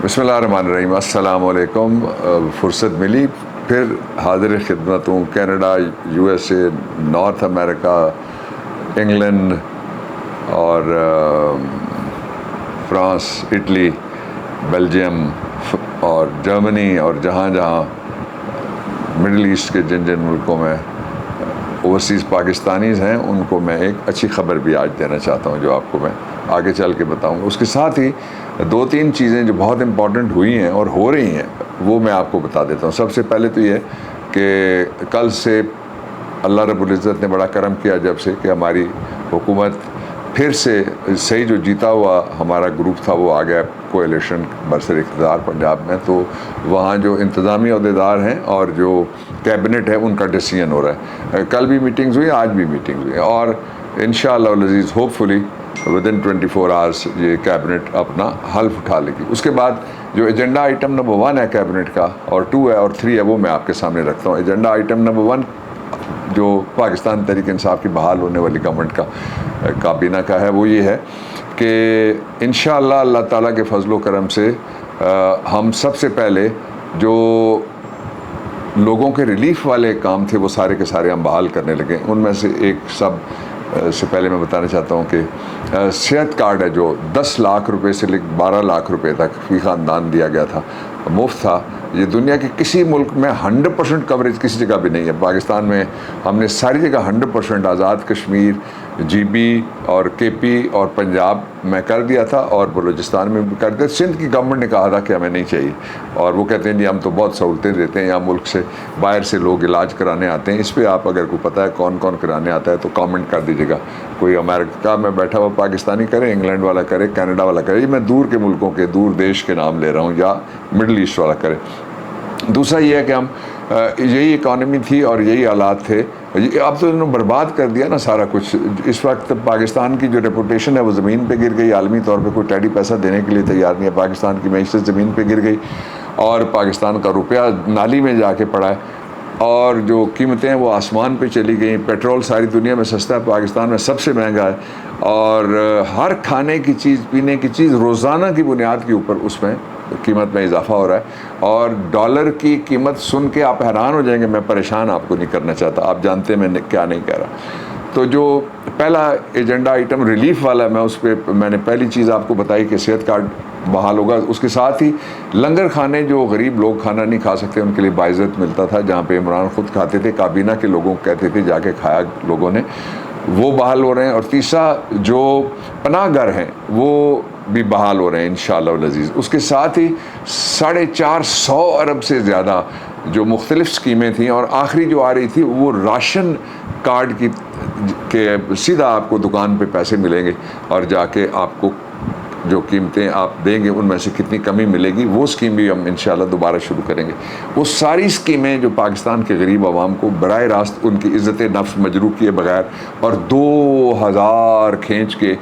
बिस्मिल्लाहिर्रहमानिर्रहीम। अस्सलाम वालेकुम। फ़ुर्सत मिली फिर हाज़िर खिदमत हूँ। Canada, USA, north America, England और फ्रांस, इटली, बेल्जियम और जर्मनी और जहाँ जहाँ मिडल ईस्ट के जिन जिन मुल्कों में ओवरसीज़ पाकिस्तानीज़ हैं उनको मैं एक अच्छी ख़बर भी आज देना चाहता हूँ, जो आपको मैं आगे चल के बताऊँगा। उसके साथ ही दो तीन चीज़ें जो बहुत इम्पॉर्टेंट हुई हैं और हो रही हैं वो मैं आपको बता देता हूँ। सबसे पहले तो ये कि कल से अल्लाह रब्बुल इज़्ज़त ने बड़ा करम किया जब से कि हमारी हुकूमत फिर से सही जो जीता हुआ हमारा ग्रुप था वो आ गया कोएलिशन बरसर इक़्तिदार पंजाब में। तो वहाँ जो इंतज़ामी अहदेदार हैं और जो कैबिनेट है उनका डिसीजन हो रहा है। कल भी मीटिंग्स हुई, आज भी मीटिंग हुई और इंशाअल्लाह अज़ीज़ होपफुली विदिन 24 आवर्स ये कैबिनेट अपना हल्फ उठा लेगी। उसके बाद जो एजेंडा आइटम नंबर 1 है कैबिनेट का और 2 है और 3 है वो मैं आपके सामने रखता हूँ। एजेंडा आइटम नंबर 1 जो पाकिस्तान तहरीक इंसाफ की बहाल होने वाली गवर्नमेंट का काबीना का है वो ये है कि इंशाअल्लाह अल्लाह ताला के फजलो करम से हम सबसे पहले जो लोगों के रिलीफ वाले काम थे वो सारे के सारे हम बहाल करने लगे। उनमें से एक सब से पहले मैं बताना चाहता हूँ कि सेहत कार्ड है जो 10 लाख रुपए से लेकर 12 लाख रुपए तक फी ख़ानदान दिया गया था, मुफ्त था। ये दुनिया के किसी मुल्क में 100% कवरेज किसी जगह भी नहीं है। पाकिस्तान में हमने सारी जगह 100% आज़ाद कश्मीर, GB और KP और पंजाब में कर दिया था और बलूचिस्तान में भी कर दिया। सिंध की गवर्नमेंट ने कहा था कि हमें नहीं चाहिए और वो कहते हैं जी हम तो बहुत सहूलतें देते हैं, यहाँ मुल्क से बाहर से लोग इलाज कराने आते हैं। इस पर आप अगर को पता है कौन कौन कराने आता है तो कमेंट कर दीजिएगा। कोई अमेरिका में बैठा हुआ पाकिस्तानी करे, इंग्लैंड वाला करे, कनाडा वाला करे, मैं दूर के मुल्कों के दूर देश के नाम ले रहा हूँ, या मिडल ईस्ट वाला करे। दूसरा ये है कि हम यही इकॉनमी थी और यही हालात थे। अब तो इन्होंने बर्बाद कर दिया ना सारा कुछ। इस वक्त पाकिस्तान की जो रेपुटेशन है वो ज़मीन पे गिर गई। आलमी तौर पे कोई टैडी पैसा देने के लिए तैयार नहीं है। पाकिस्तान की मैशत ज़मीन पे गिर गई और पाकिस्तान का रुपया नाली में जाके पड़ा है और जो कीमतें हैं वो आसमान पे चली गई। पेट्रोल सारी दुनिया में सस्ता है, पाकिस्तान में सबसे महंगा है और हर खाने की चीज़, पीने की चीज़ रोज़ाना की बुनियाद के ऊपर उसमें कीमत में इजाफा हो रहा है। और डॉलर की कीमत सुन के आप हैरान हो जाएंगे। मैं परेशान आपको नहीं करना चाहता, आप जानते हैं मैं क्या नहीं कह रहा। तो जो पहला एजेंडा आइटम रिलीफ वाला है, मैं उस पर मैंने पहली चीज़ आपको बताई कि सेहत कार्ड बहाल होगा। उसके साथ ही लंगर खाने जो गरीब लोग खाना नहीं खा सकते उनके लिए बाइज़्ज़त मिलता था, जहाँ पे इमरान ख़ुद खाते थे, काबीना के लोगों को कहते थे जाके खाया लोगों ने, वो बहाल हो रहे हैं। और तीसरा जो पनाह घर हैं वो भी बहाल हो रहे हैं इंशाअल्लाह अज़ीज़। उसके साथ ही 450 अरब से ज़्यादा जो मुख्तलिफ़ स्कीमें थी और आखिरी जो आ रही थी वो राशन कार्ड की के सीधा आपको दुकान पे पैसे मिलेंगे और जाके आपको जो कीमतें आप देंगे उनमें से कितनी कमी मिलेगी, वो स्कीम भी हम इंशाअल्लाह दोबारा शुरू करेंगे। वो सारी स्कीमें जो पाकिस्तान के गरीब आवाम को बराह रास्त उनकी इज़्ज़त नफ्स मजरू किए बगैर और 2000 खींच के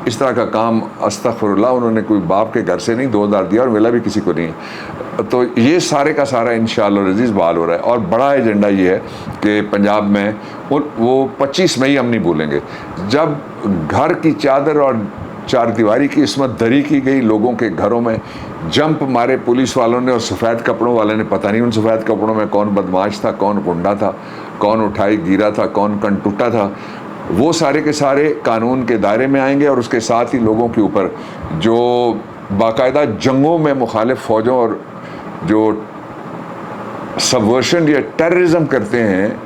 इस तरह का काम, अस्तग़फिरुल्लाह, उन्होंने कोई बाप के घर से नहीं 2000 दिया और मिला भी किसी को नहीं है। तो ये सारे का सारा इंशाअल्लाह अज़ीज़ बहाल हो रहा है। और बड़ा एजेंडा ये है कि पंजाब में वो 25 मई हम नहीं भूलेंगे जब घर की चादर और चार दीवारी की इसमत दरी की गई। लोगों के घरों में जंप मारे पुलिस वालों ने और सफ़ेद कपड़ों वाले ने। पता नहीं उन सफ़ेद कपड़ों में कौन बदमाश था, कौन गुंडा था, कौन उठाई गिरा था, कौन कनटुटा था। वो सारे के सारे कानून के दायरे में आएंगे और उसके साथ ही लोगों के ऊपर जो बाकायदा जंगों में मुखालिफ फ़ौजों और जो सबवर्शन या टेररिज्म करते हैं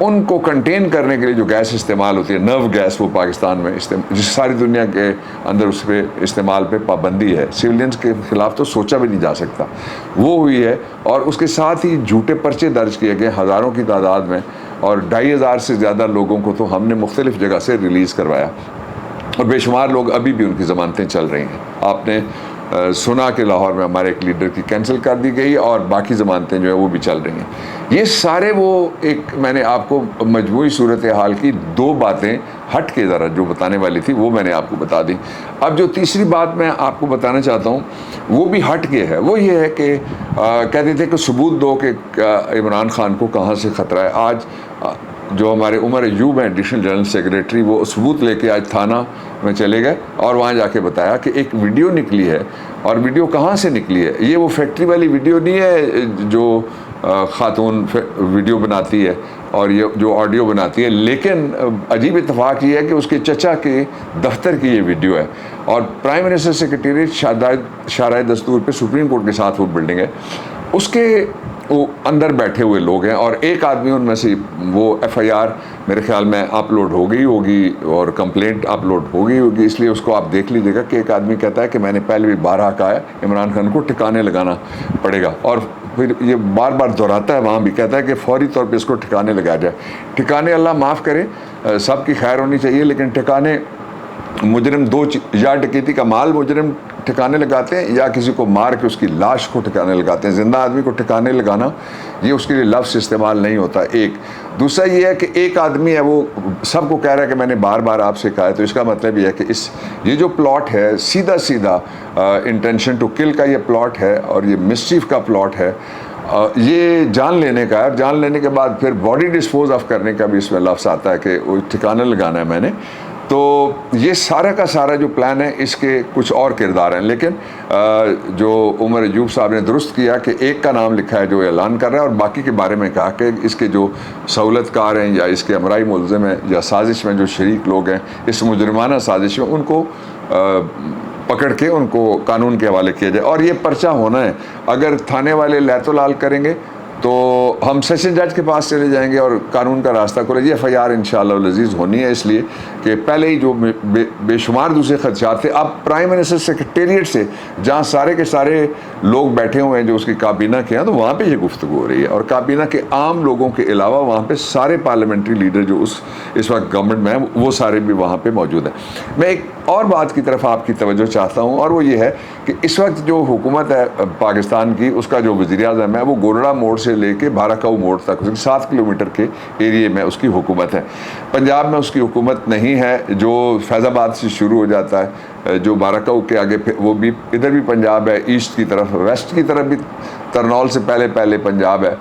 उनको कंटेन करने के लिए जो गैस इस्तेमाल होती है, नर्व गैस, वो पाकिस्तान में जिस सारी दुनिया के अंदर उस पर इस्तेमाल पे पाबंदी है। सिविलियंस के ख़िलाफ़ तो सोचा भी नहीं जा सकता, वो हुई है। और उसके साथ ही झूठे पर्चे दर्ज किए गए हज़ारों की तादाद में और 2500 से ज़्यादा लोगों को तो हमने मुख्तलिफ़ जगह से रिलीज़ करवाया और बेशुमार लोग अभी भी उनकी ज़मानतें चल रही हैं। आपने सुना कि लाहौर में हमारे एक लीडर की कैंसिल कर दी गई और बाकी ज़मानतें जो है वो भी चल रही हैं। ये सारे वो एक मैंने आपको मजमूई सूरत हाल की दो बातें हट के ज़रा जो बताने वाली थी वो मैंने आपको बता दी। अब जो तीसरी बात मैं आपको बताना चाहता हूँ वो भी हट के है। वो ये है कि कहते थे कि सबूत दो कि इमरान खान को कहाँ से ख़तरा है। आज जो हमारे उमर अयूब हैं एडिशनल जनरल सेक्रेटरी, वो सबूत लेके आज थाना में चले गए और वहाँ जाके बताया कि एक वीडियो निकली है। और वीडियो कहाँ से निकली है? ये वो फैक्ट्री वाली वीडियो नहीं है जो खातून वीडियो बनाती है और ये जो ऑडियो बनाती है, लेकिन अजीब इत्तेफाक ये है कि उसके चचा के दफ्तर की ये वीडियो है और प्राइम मिनिस्टर सेक्रेटेरिएट शाराय दस्तूर पे सुप्रीम कोर्ट के साथ वो बिल्डिंग है, उसके वो अंदर बैठे हुए लोग हैं और एक आदमी उनमें से वो FIR मेरे ख्याल में अपलोड हो गई होगी और कंप्लेंट अपलोड हो गई होगी, इसलिए उसको आप देख लीजिएगा कि एक आदमी कहता है कि मैंने पहले भी बारहा कहा है इमरान खान को ठिकाने लगाना पड़ेगा, और फिर ये बार बार दोहराता है, वहाँ भी कहता है कि फौरी तौर पे इसको ठिकाने लगाया जाए। ठिकाने अल्लाह माफ़ करे, सबकी खैर होनी चाहिए, लेकिन ठिकाने मुजरिम दो या डकैती का माल मुजरिम ठिकाने लगाते हैं या किसी को मार के उसकी लाश को ठिकाने लगाते हैं। ज़िंदा आदमी को ठिकाने लगाना ये उसके लिए लफ्ज़ इस्तेमाल नहीं होता। एक दूसरा ये है कि एक आदमी है वो सबको कह रहा है कि मैंने बार बार आपसे कहा है, तो इसका मतलब ये है कि ये जो प्लॉट है सीधा सीधा इंटेंशन टू किल का ये प्लॉट है और ये मिसचीफ का प्लॉट है, ये जान लेने का है। जान लेने के बाद फिर बॉडी डिस्पोज ऑफ करने का भी इसमें लफ्ज़ आता है कि वो ठिकाना लगाना है मैंने। तो ये सारा का सारा जो प्लान है इसके कुछ और किरदार हैं, लेकिन जो उमर अयूब साहब ने दुरुस्त किया कि एक का नाम लिखा है जो ऐलान कर रहा है और बाकी के बारे में कहा कि इसके जो सहूलतकार हैं या इसके अमराई मुलज़िम हैं या साजिश में जो शरीक लोग हैं इस मुजरिमाना साजिश में, उनको पकड़ के उनको कानून के हवाले किया जाए। और ये पर्चा होना है, अगर थाने वाले लैतो लाल करेंगे तो हम सेशन जज के पास चले जाएंगे और कानून का रास्ता खोले। ये FIR इंशाअल्लाह लजीज़ होनी है, इसलिए कि पहले ही जो बेशुमार दूसरे खदशात थे, अब प्राइम मिनिस्टर सेक्रेटेरिएट से जहाँ सारे के सारे लोग बैठे हुए हैं जो उसकी काबीना के हैं, तो वहाँ पे ये गुफ्तगू हो रही है और काबीना के आम लोगों के अलावा वहाँ पे सारे पार्लियामेंट्री लीडर जो इस वक्त गवर्नमेंट में हैं वो सारे भी वहाँ पे मौजूद हैं। मैं एक और बात की तरफ आपकी तवज्जो चाहता हूँ और वो ये है कि इस वक्त जो हुकूमत है पाकिस्तान की, उसका जो वज़ीर-ए-आज़म है वो गोलड़ा मोड़ से लेके बाराकाऊ मोड़ तक 7 किलोमीटर के एरिए में उसकी हुकूमत है। पंजाब में उसकी हुकूमत नहीं है, जो फैज़ाबाद से शुरू हो जाता है, जो बाराकाऊ के आगे वो भी इधर भी पंजाब है, ईस्ट की तरफ, वेस्ट की तरफ भी तरनौल से पहले पंजाब है,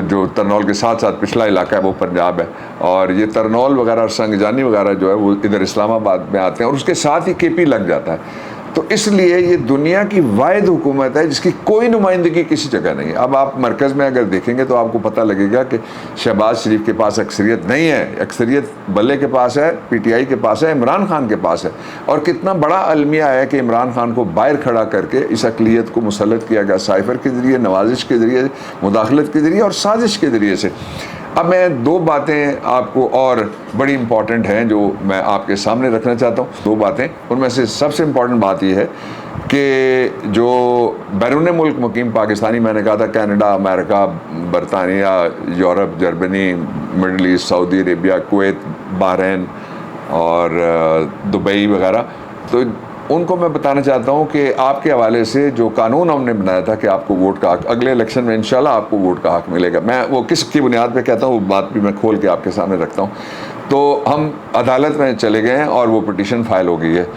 जो तरनौल के साथ साथ पिछला इलाका है वो पंजाब है। और ये तरनौल वगैरह और संगजानी वगैरह जो है वो इधर इस्लामाबाद में आते हैं और उसके साथ ही KP लग जाता है। तो इसलिए ये दुनिया की वाहिद हुकूमत है जिसकी कोई नुमाइंदगी किसी जगह नहीं है। अब आप मरकज़ में अगर देखेंगे तो आपको पता लगेगा कि शहबाज शरीफ के पास अक्सरियत नहीं है, अक्सरियत बल्ले के पास है, PTI के पास है, इमरान खान के पास है। और कितना बड़ा अलमिया है कि इमरान खान को बाहर खड़ा करके इस अक़लियत को मुसल्लत किया गया, साइफ़र के ज़रिए, नवाजिश के ज़रिए, मुदाखलत के ज़रिए और साजिश के ज़रिए से। अब मैं दो बातें आपको और बड़ी इम्पॉर्टेंट हैं जो मैं आपके सामने रखना चाहता हूँ। दो बातें, उनमें से सबसे इम्पॉर्टेंट बात यह है कि जो बैरून मुल्क मुकीम पाकिस्तानी, मैंने कहा था कनाडा, अमेरिका, बरतानिया, Europe, Germany, middle east, Saudi Arabia, Kuwait, Bahrain और दुबई वगैरह, तो उनको मैं बताना चाहता हूँ कि आपके हवाले से जो कानून हमने बनाया था कि आपको वोट का हक, अगले इलेक्शन में इंशाल्लाह आपको वोट का हक मिलेगा। मैं वो किसकी बुनियाद पे कहता हूँ वो बात भी मैं खोल के आपके सामने रखता हूँ। तो हम अदालत में चले गए हैं और वो पिटीशन फाइल हो गई है।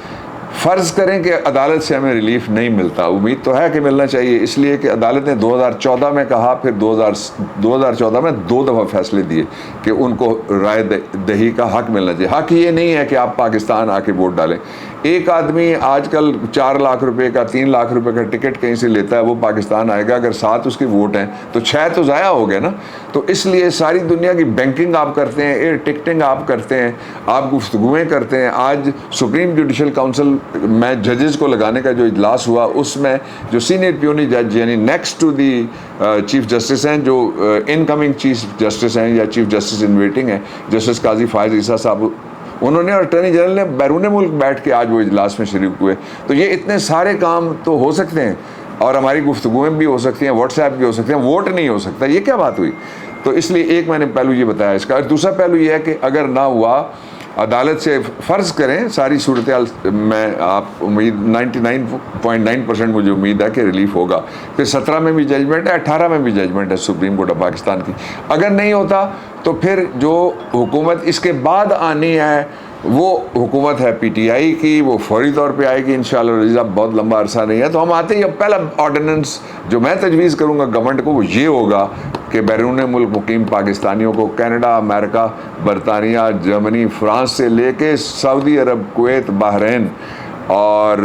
फ़र्ज़ करें कि अदालत से हमें रिलीफ नहीं मिलता, उम्मीद तो है कि मिलना चाहिए, इसलिए कि अदालत ने 2014 में कहा, फिर 2014 में 2 दफ़ा फैसले दिए कि उनको राय दही का हक मिलना चाहिए। हक ये नहीं है कि आप पाकिस्तान आके वोट डालें। एक आदमी आजकल 4 लाख रुपए का, 3 लाख रुपए का टिकट कहीं से लेता है, वो पाकिस्तान आएगा, अगर 7 उसके वोट हैं तो 6 तो ज़ाया हो गए ना। तो इसलिए सारी दुनिया की बैंकिंग आप करते हैं, एयर टिकटिंग आप करते हैं, आप गुफ्तगुएँ करते हैं। आज सुप्रीम जुडिशल काउंसिल में जजेस को लगाने का जो इजलास हुआ, उसमें जो सीनियर प्यूनी जज यानी next to the chief justice हैं, जो इनकमिंग चीफ जस्टिस हैं या चीफ जस्टिस इन वेटिंग हैं, जस्टिस काजी फायज़ ईसा साहब, उन्होंने और अटॉर्नी जनरल ने बैरून मुल्क बैठ के आज वो इजलास में शरीक हुए। तो ये इतने सारे काम तो हो सकते हैं और हमारी गुफ्तगुएँ भी हो सकती हैं, व्हाट्सएप भी हो सकते हैं, वोट नहीं हो सकता। ये क्या बात हुई? तो इसलिए एक मैंने पहलू ये बताया इसका। और दूसरा पहलू ये है कि अगर ना हुआ, अदालत से फ़र्ज़ करें सारी सूरत हाल में, आप उम्मीद 99.9% मुझे उम्मीद है कि रिलीफ होगा। फिर 17 में भी जजमेंट है, 18 में भी जजमेंट है सुप्रीम कोर्ट ऑफ पाकिस्तान की। अगर नहीं होता तो फिर जो हुकूमत इसके बाद आनी है वो हुकूमत है PTI की, वो फौरी तौर पे आएगी इंशाअल्लाह। रिज़ा बहुत लंबा अरसा नहीं है, तो हम आते ही अब पहला ऑर्डिनेंस जो मैं तजवीज़ करूँगा गवर्नमेंट को वो ये होगा कि बैरून मुल्क मुकीम पाकिस्तानियों को कनाडा, अमेरिका, बरतानिया, जर्मनी, फ्रांस से लेके सऊदी अरब, कुवैत, बहरीन और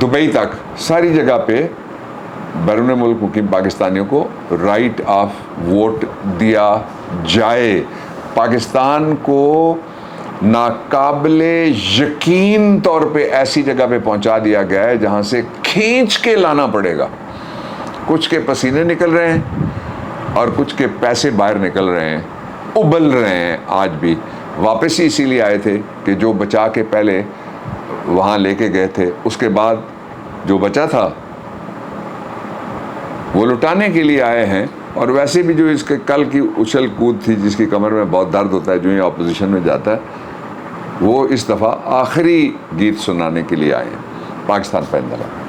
दुबई तक सारी जगह पे बैरून मुल्क मुकीम पाकिस्तानियों को राइट ऑफ वोट दिया जाए। पाकिस्तान को नाकाबिले यकीन तौर पे ऐसी जगह पे पहुंचा दिया गया है जहां से खींच के लाना पड़ेगा। कुछ के पसीने निकल रहे हैं और कुछ के पैसे बाहर निकल रहे हैं, उबल रहे हैं। आज भी वापस ही इसीलिए आए थे कि जो बचा के पहले वहाँ लेके गए थे, उसके बाद जो बचा था वो लुटाने के लिए आए हैं। और वैसे भी जो इसके कल की उछल कूद थी, जिसकी कमर में बहुत दर्द होता है जो ये अपोजिशन में जाता है, वो इस दफ़ा आखिरी गीत सुनाने के लिए आए हैं। पाकिस्तान जिंदाबाद।